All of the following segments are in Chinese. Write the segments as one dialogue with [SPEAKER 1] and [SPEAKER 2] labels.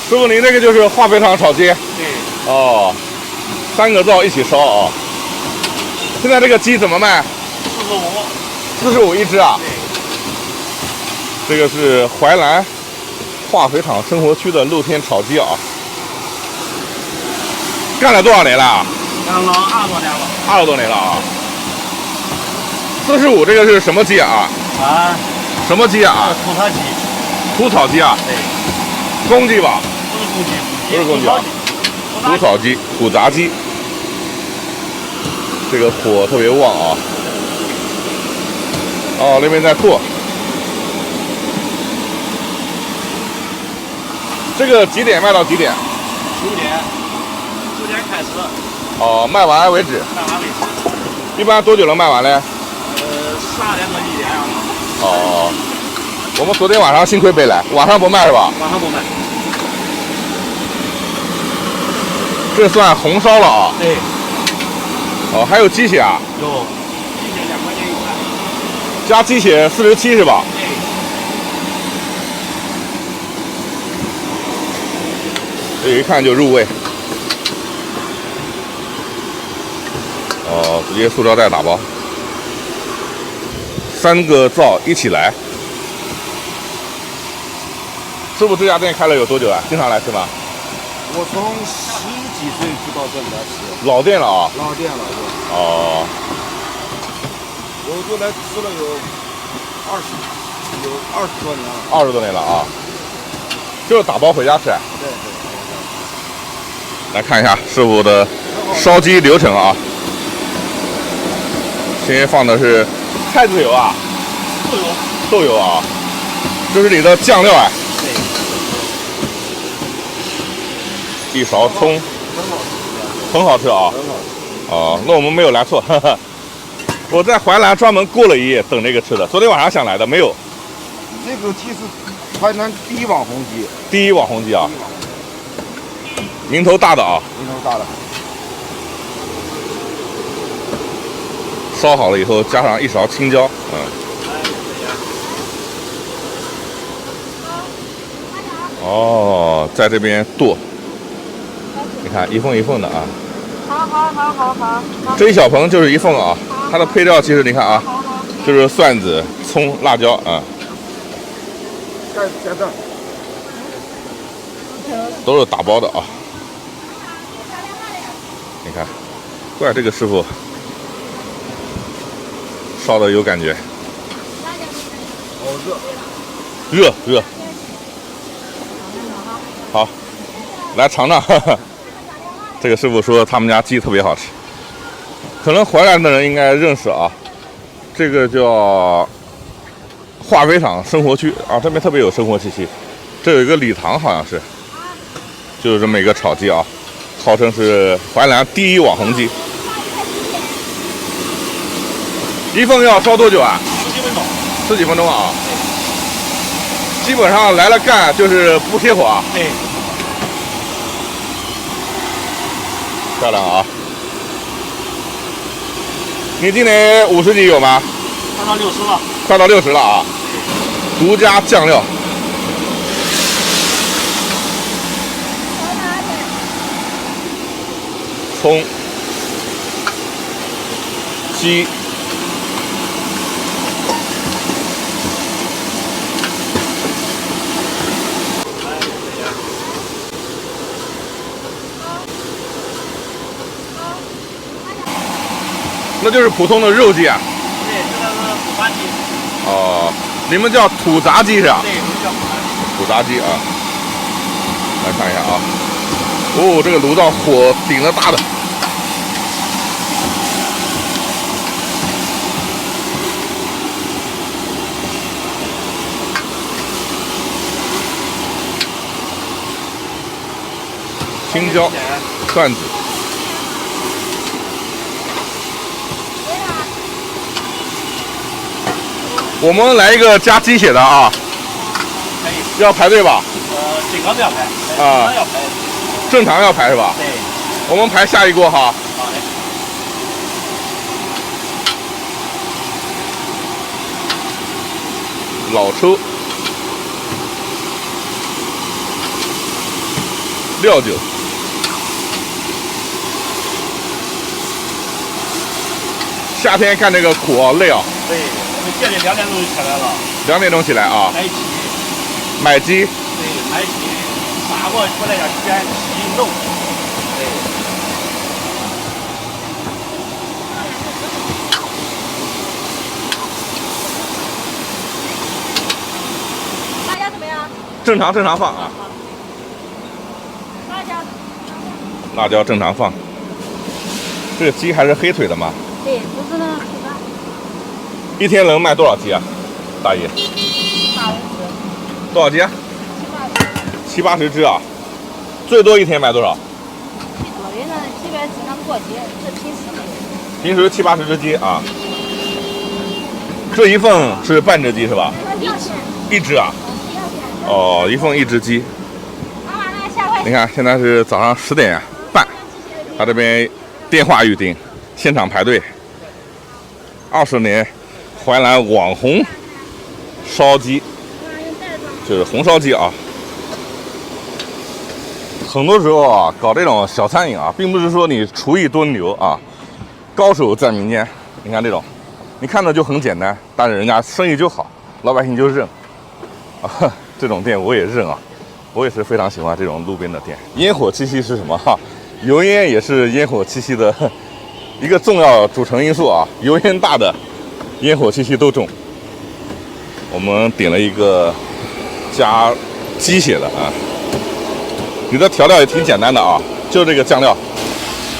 [SPEAKER 1] 师傅，您这个就是化肥厂炒鸡？
[SPEAKER 2] 对。
[SPEAKER 1] 哦，3个灶一起烧啊。现在这个鸡怎么卖？45一只啊。对。这个是淮南化肥厂生活区的露天炒鸡啊。干了多少年了？
[SPEAKER 2] 干了20多年了。
[SPEAKER 1] 20多年了啊。45这个是什么鸡啊？
[SPEAKER 2] 啊？
[SPEAKER 1] 什么鸡啊？
[SPEAKER 2] 土草鸡。
[SPEAKER 1] 土草鸡啊？
[SPEAKER 2] 对。
[SPEAKER 1] 公鸡吧？
[SPEAKER 2] 不是公鸡。
[SPEAKER 1] 不是公鸡啊。土草鸡、土杂鸡。这个火特别旺啊！哦，那边在做。这个几点卖到几点
[SPEAKER 2] ？9点开始。
[SPEAKER 1] 哦，卖完为止。
[SPEAKER 2] 卖完为止。
[SPEAKER 1] 一般多久能卖完嘞？12
[SPEAKER 2] 点多1点啊。
[SPEAKER 1] 哦，我们昨天晚上幸亏没来，晚上不卖是吧？
[SPEAKER 2] 晚上不卖。
[SPEAKER 1] 这算红烧了啊？
[SPEAKER 2] 对。
[SPEAKER 1] 哦，还有鸡血啊？
[SPEAKER 2] 有，鸡血2块钱1块。
[SPEAKER 1] 加鸡血47是吧？对。这一看就入味。哦，直接塑料袋打包。3个灶一起来。师傅，这家店开了有多久啊？经常来吃吗？
[SPEAKER 3] 我从10几岁就到这里来吃。
[SPEAKER 1] 老店了啊。
[SPEAKER 3] 老店。
[SPEAKER 1] 哦。
[SPEAKER 3] 我就来吃了有20多年了。
[SPEAKER 1] 20多年了啊。就是打包回家吃。
[SPEAKER 3] 对。
[SPEAKER 1] 来看一下师傅的烧鸡流程啊。先放的是菜籽油啊。豆油啊。这是你的酱料啊。对。1勺葱。很好吃啊。哦，那我们没有来错。我在淮南专门过了一夜等这个吃的，昨天晚上想来的没有。
[SPEAKER 3] 这个鸡是淮南第一网红鸡。
[SPEAKER 1] 第一网红鸡啊。名头大的啊。
[SPEAKER 3] 名头大的。
[SPEAKER 1] 烧好了以后加上1勺青椒，哦，在这边剁，你看一缝一缝的啊。好。这一小盆就是1份啊。它的配料其实你看啊，就是蒜子、葱、辣椒啊。
[SPEAKER 3] 加蛋。
[SPEAKER 1] 都是打包的啊。你看，怪这个师傅烧的有感觉。热。好，来尝尝。这个师傅说他们家鸡特别好吃，可能淮南的人应该认识啊。这个叫化肥厂生活区啊，这边特别有生活气息。这有一个礼堂，好像是，就是这么一个炒鸡啊，号称是淮南第一网红鸡。1份要烧多久啊
[SPEAKER 2] ？10几分钟。
[SPEAKER 1] 10几分钟啊。基本上来了干就是不歇火啊。
[SPEAKER 2] 对。
[SPEAKER 1] 漂亮啊！你今年50几有吗？
[SPEAKER 2] 快到60了。
[SPEAKER 1] 快到60了啊！独家酱料。葱、鸡、那就是普通的肉鸡啊。
[SPEAKER 2] 对，这个是土杂鸡。
[SPEAKER 1] 哦，你们叫土杂鸡是吧？
[SPEAKER 2] 对，我们叫
[SPEAKER 1] 土杂鸡啊。来看一下啊。哦，这个炉灶火顶得大的。青椒、蒜子。我们来一个加鸡血的啊。
[SPEAKER 2] 可以。
[SPEAKER 1] 要排队吧？
[SPEAKER 2] 最高都要排。
[SPEAKER 1] 啊。正常要排是吧？
[SPEAKER 2] 对。
[SPEAKER 1] 我们排下一锅哈。
[SPEAKER 2] 好嘞。
[SPEAKER 1] 老抽。料酒。夏天干这个苦啊，累啊。
[SPEAKER 2] 对，我们店里2点钟就起来了。
[SPEAKER 1] 2点钟起来啊。
[SPEAKER 2] 买鸡。
[SPEAKER 1] 买鸡。
[SPEAKER 2] 对，买鸡，杀过出来点选鸡肉。对。
[SPEAKER 4] 辣椒怎么样？
[SPEAKER 1] 正常放啊。
[SPEAKER 4] 辣椒。
[SPEAKER 1] 辣椒正常放。这个鸡还是黑腿的吗？
[SPEAKER 4] 对，不是那个黑的。
[SPEAKER 1] 一天能卖多少鸡啊，大爷？80
[SPEAKER 4] 只。
[SPEAKER 1] 多少鸡啊
[SPEAKER 4] ？70、80。
[SPEAKER 1] 70-80只啊。最多一天卖多少？
[SPEAKER 4] 最多的呢，基本经常过节，这平时没有。
[SPEAKER 1] 平时70-80只鸡啊。这一份是半只鸡是吧？一只啊。哦，一份1只鸡。你看，现在是早上10点半，他这边电话预订，现场排队。20年淮南网红烧鸡，就是红烧鸡啊。很多时候啊，搞这种小餐饮啊，并不是说你厨艺多牛啊，高手在民间。你看这种，你看着就很简单，但是人家生意就好，老百姓就认啊。这种店我也认啊，我也是非常喜欢这种路边的店。烟火气息是什么哈？油烟也是烟火气息的一个重要组成因素啊，油烟大的，烟火气息都重。我们点了一个加鸡血的啊，你的调料也挺简单的啊，就这个酱料。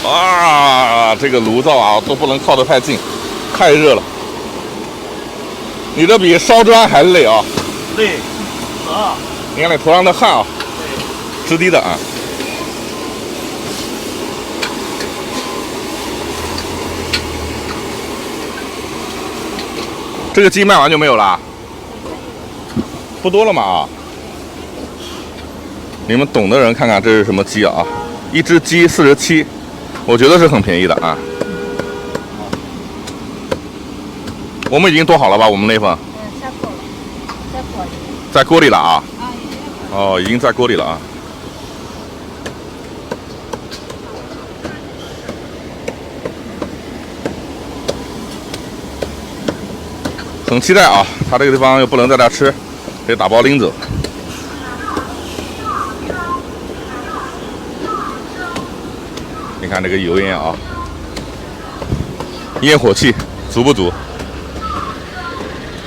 [SPEAKER 1] 啊，这个炉灶啊都不能靠得太近，太热了。你这比烧砖还累啊。
[SPEAKER 2] 对。
[SPEAKER 1] 你看你头上的汗啊，直滴的啊。这个鸡卖完就没有了，不多了嘛啊！你们懂的人看看这是什么鸡啊？一只鸡47，我觉得是很便宜的啊。我们已经剁好了吧？我们那份。
[SPEAKER 4] 下锅了，在锅里。
[SPEAKER 1] 在锅里了啊。哦，已经在锅里了啊。很期待啊！他这个地方又不能在这吃，得打包拎走。你看这个油烟啊，烟火气足不足？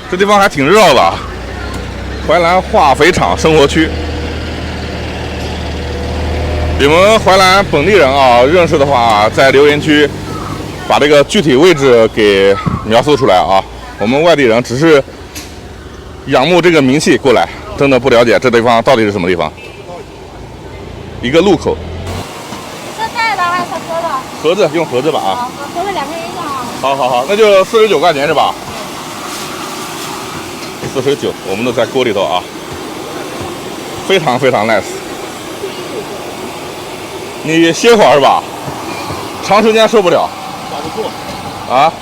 [SPEAKER 1] 这地方还挺热闹的啊。淮南化肥厂生活区，你们淮南本地人啊，认识的话，在留言区把这个具体位置给描述出来啊。我们外地人只是仰慕这个名气过来，真的不了解这地方到底是什么地方。一个路口。
[SPEAKER 4] 是带的还是盒的？
[SPEAKER 1] 盒子，用盒子吧啊。
[SPEAKER 4] 盒子2块钱一张啊。
[SPEAKER 1] 好，那就49块钱是吧？49，我们都在锅里头啊，非常 nice。你歇会儿是吧？长时间受不了。
[SPEAKER 2] 搞不住。
[SPEAKER 1] 啊？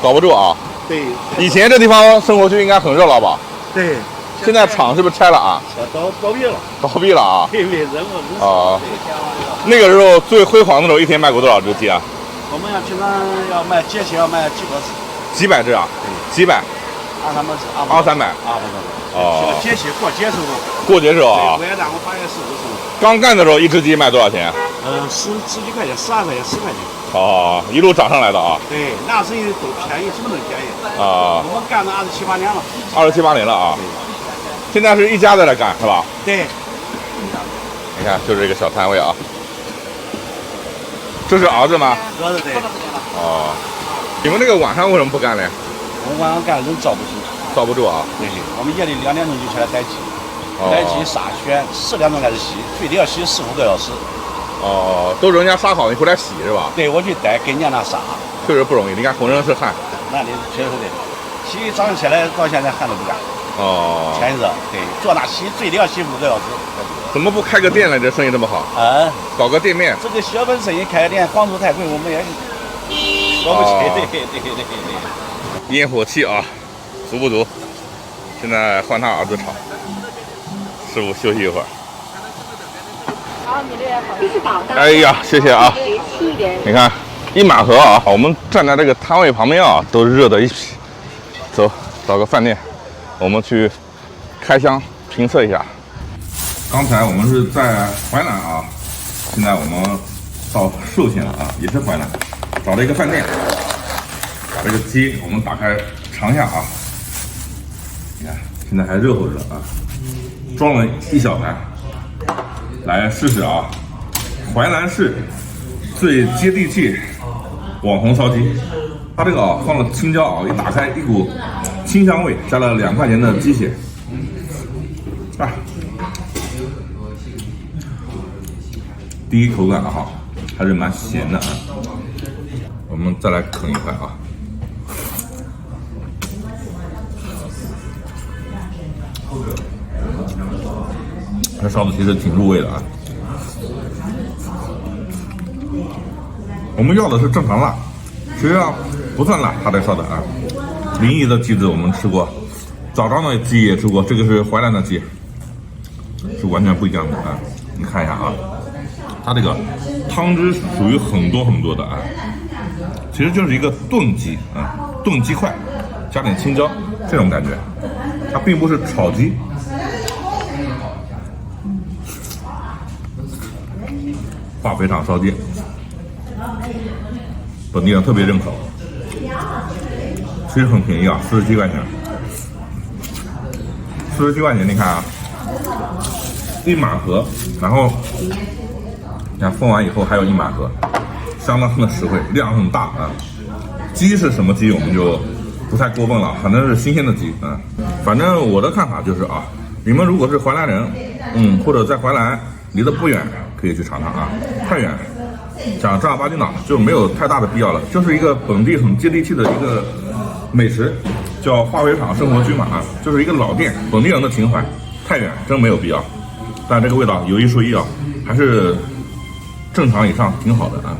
[SPEAKER 1] 搞不住啊？
[SPEAKER 2] 对。
[SPEAKER 1] 以前这地方生活区应该很热闹吧？
[SPEAKER 2] 对。
[SPEAKER 1] 现在厂是不是拆了啊？
[SPEAKER 2] 倒闭了。
[SPEAKER 1] 倒闭了啊？
[SPEAKER 2] 对，人物。
[SPEAKER 1] 啊。那个时候最辉煌的时候，一天卖过多少只鸡啊？
[SPEAKER 2] 我们要经常要卖节前要卖几百只。
[SPEAKER 1] 几百只啊？几百？200-300。哦。
[SPEAKER 2] 节前过节时候。
[SPEAKER 1] 过节时候啊。
[SPEAKER 2] 元旦我8月15时候。
[SPEAKER 1] 刚干的时候，一只鸡卖多少钱
[SPEAKER 2] ？10几块钱，12块钱，10块钱。
[SPEAKER 1] 哦，一路涨上来的啊。
[SPEAKER 2] 对，那生意都便宜，什么都便宜。
[SPEAKER 1] 啊。
[SPEAKER 2] 我们干了27、8年了。
[SPEAKER 1] 27、8年了啊。现在是一家在这干是吧？
[SPEAKER 2] 对。
[SPEAKER 1] 你看，就是这个小摊位啊。这是儿子吗？
[SPEAKER 2] 儿子对。
[SPEAKER 1] 哦。你们这个晚上为什么不干呢？
[SPEAKER 2] 我们晚上干人罩不住。
[SPEAKER 1] 罩不住啊。
[SPEAKER 2] 对，我们夜里2点钟就起来逮鸡。逮鸡杀选，4点钟开始洗，最低要洗4、5个小时。
[SPEAKER 1] 哦，都人家杀好，你回来洗是吧？
[SPEAKER 2] 对，我去逮，给人家那杀。
[SPEAKER 1] 确实不容易，你看浑身是汗。
[SPEAKER 2] 那里确实对，洗早上起来到现在汗都不干。
[SPEAKER 1] 哦。
[SPEAKER 2] 天热，对，做那洗最低要洗5个小时。
[SPEAKER 1] 怎么不开个店呢？这生意这么好。搞个店面。
[SPEAKER 2] 这个小本生意开个店，房租太贵，我们也搞不起。对。
[SPEAKER 1] 烟火气啊，足不足？现在换他儿子炒。师傅休息一会儿。
[SPEAKER 4] 好，你这也好。
[SPEAKER 1] 哎呀，谢谢啊！你看，一马盒啊，我们站在这个摊位旁边啊，都热得一批。走，找个饭店，我们去开箱评测一下。刚才我们是在淮南啊，现在我们到寿县了啊，也是淮南，找了一个饭店，把这个鸡我们打开尝一下啊。你看，现在还热乎着啊，装了一小盘，来试试啊。淮南市最接地气网红烧鸡，它这个啊放了青椒啊，一打开一股清香味，加了2块钱的鸡血，啊，第一口感哈还是蛮咸的啊。我们再来啃一块啊。这烧的其实挺入味的啊。我们要的是正常辣，实际上不算辣，它这烧的啊。临沂的鸡子我们吃过，枣庄的鸡也吃过，这个是淮南的鸡，是完全不一样的啊。你看一下啊，它这个汤汁属于很多的啊，其实就是一个炖鸡啊，炖鸡块，加点青椒这种感觉，它并不是炒鸡。化肥厂烧鸡，本地人特别认可，其实很便宜啊，47块钱，47块钱，你看啊，一马盒，然后你看封完以后还有一马盒，相当的实惠，量很大啊。鸡是什么鸡我们就不太过问了，反正是新鲜的鸡啊。反正我的看法就是啊，你们如果是淮南人，或者在淮南离得不远，可以去尝尝啊。太远，讲正儿八经的就没有太大的必要了，就是一个本地很接地气的一个美食，叫化肥厂生活居嘛啊，就是一个老店，本地人的情怀。太远真没有必要，但这个味道有一说一啊，还是正常以上挺好的啊。